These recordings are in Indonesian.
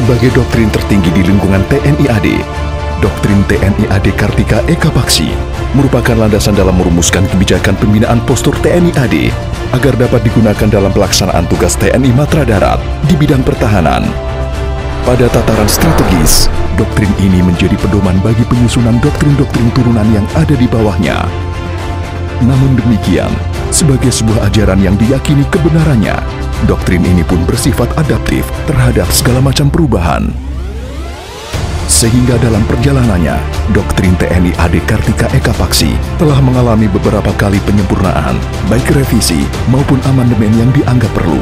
Sebagai doktrin tertinggi di lingkungan TNI AD, doktrin TNI AD Kartika Eka Paksi merupakan landasan dalam merumuskan kebijakan pembinaan postur TNI AD agar dapat digunakan dalam pelaksanaan tugas TNI Matra Darat di bidang pertahanan. Pada tataran strategis, doktrin ini menjadi pedoman bagi penyusunan doktrin-doktrin turunan yang ada di bawahnya. Namun demikian, sebagai sebuah ajaran yang diyakini kebenarannya, doktrin ini pun bersifat adaptif terhadap segala macam perubahan. Sehingga dalam perjalanannya, doktrin TNI AD Kartika Eka Paksi telah mengalami beberapa kali penyempurnaan, baik revisi maupun amandemen yang dianggap perlu.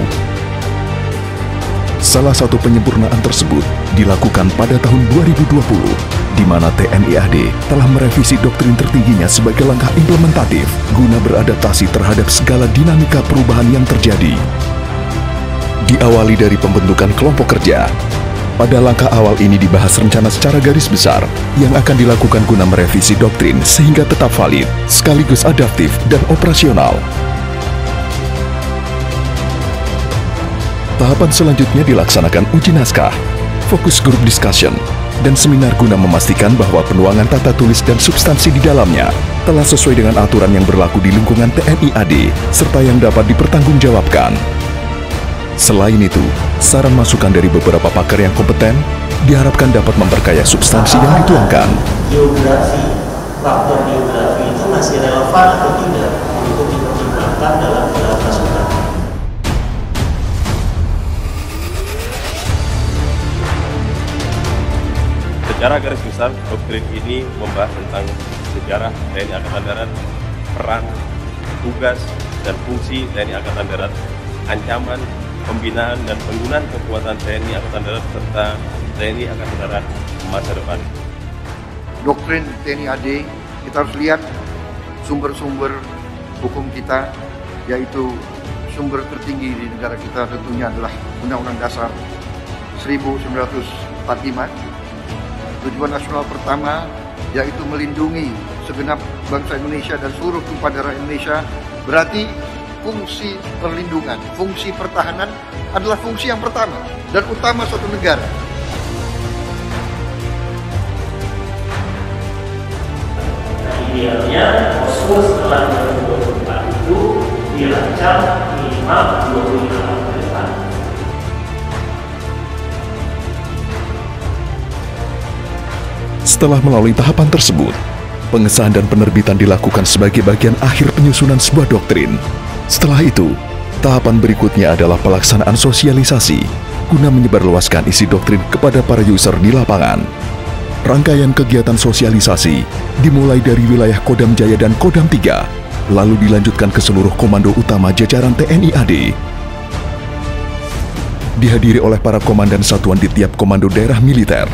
Salah satu penyempurnaan tersebut dilakukan pada tahun 2020, di mana TNI AD telah merevisi doktrin tertingginya sebagai langkah implementatif guna beradaptasi terhadap segala dinamika perubahan yang terjadi. Diawali dari pembentukan kelompok kerja, pada langkah awal ini dibahas rencana secara garis besar yang akan dilakukan guna merevisi doktrin sehingga tetap valid, sekaligus adaptif dan operasional. Tahapan selanjutnya dilaksanakan uji naskah, fokus group discussion, dan seminar guna memastikan bahwa penuangan tata tulis dan substansi di dalamnya telah sesuai dengan aturan yang berlaku di lingkungan TNI AD serta yang dapat dipertanggungjawabkan. Selain itu, saran masukan dari beberapa pakar yang kompeten diharapkan dapat memperkaya substansi yang dituangkan. Faktor geografi itu masih relevan atau tidak untuk dipertimbangkan dalam gelar pasukan. Secara garis besar, doktrin ini membahas tentang sejarah TNI Angkatan Darat, peran, tugas, dan fungsi TNI Angkatan Darat, ancaman, pembinaan, dan penggunaan kekuatan TNI Angkatan Darat, serta TNI Angkatan Darat masa depan. Doktrin TNI AD, kita harus lihat sumber-sumber hukum kita, yaitu sumber tertinggi di negara kita tentunya adalah Undang-Undang Dasar 1945. Tujuan nasional pertama yaitu melindungi segenap bangsa Indonesia dan seluruh tumpah darah Indonesia. Berarti fungsi perlindungan, fungsi pertahanan adalah fungsi yang pertama dan utama suatu negara. Idealnya posko setelah 2024 itu dirancang minimal 25 tahun ke depan. Setelah melalui tahapan tersebut, pengesahan dan penerbitan dilakukan sebagai bagian akhir penyusunan sebuah doktrin. Setelah itu, tahapan berikutnya adalah pelaksanaan sosialisasi guna menyebarluaskan isi doktrin kepada para user di lapangan. Rangkaian kegiatan sosialisasi dimulai dari wilayah Kodam Jaya dan Kodam 3, lalu dilanjutkan ke seluruh komando utama jajaran TNI AD. Dihadiri oleh para komandan satuan di tiap komando daerah militer.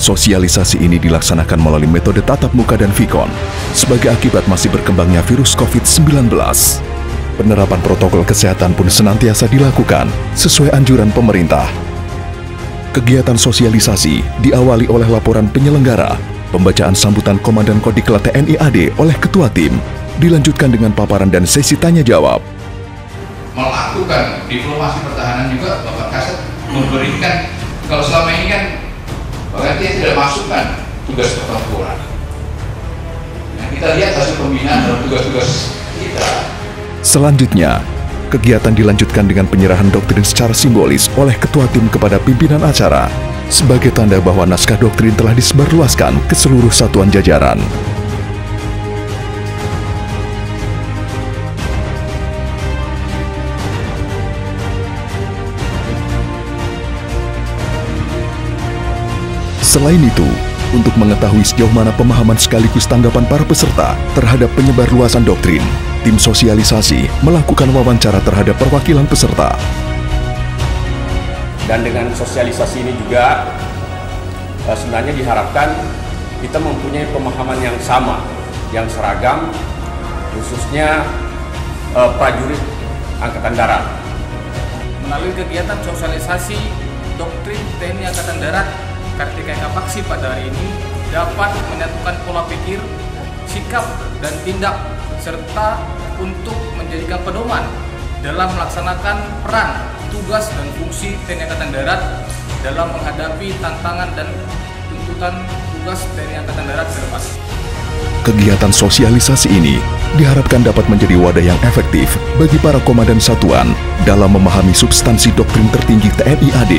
Sosialisasi ini dilaksanakan melalui metode tatap muka dan Vkon sebagai akibat masih berkembangnya virus COVID-19. Penerapan protokol kesehatan pun senantiasa dilakukan sesuai anjuran pemerintah. Kegiatan sosialisasi diawali oleh laporan penyelenggara, pembacaan sambutan Komandan Kodiklat TNI AD oleh Ketua Tim, dilanjutkan dengan paparan dan sesi tanya-jawab. Melakukan diplomasi pertahanan juga Bapak Kasat memberikan, kalau selama ini kan berarti tidak masukkan tugas pertempuran. Nah, kita lihat hasil pembinaan dalam tugas-tugas kita. Selanjutnya, kegiatan dilanjutkan dengan penyerahan doktrin secara simbolis oleh Ketua Tim kepada pimpinan acara sebagai tanda bahwa naskah doktrin telah disebarluaskan ke seluruh satuan jajaran. Selain itu, untuk mengetahui sejauh mana pemahaman sekaligus tanggapan para peserta terhadap penyebarluasan doktrin, tim sosialisasi melakukan wawancara terhadap perwakilan peserta. Dan dengan sosialisasi ini juga sebenarnya diharapkan kita mempunyai pemahaman yang sama, yang seragam, khususnya prajurit Angkatan Darat. Melalui kegiatan sosialisasi doktrin TNI Angkatan Darat, Kartika Eka Paksi pada hari ini dapat menyatukan pola pikir, sikap, dan tindak, serta untuk menjadikan pedoman dalam melaksanakan peran, tugas, dan fungsi TNI Angkatan Darat dalam menghadapi tantangan dan tuntutan tugas TNI Angkatan Darat ke depan. Kegiatan sosialisasi ini diharapkan dapat menjadi wadah yang efektif bagi para komandan satuan dalam memahami substansi doktrin tertinggi TNI AD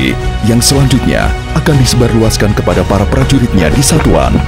yang selanjutnya akan disebarluaskan kepada para prajuritnya di satuan.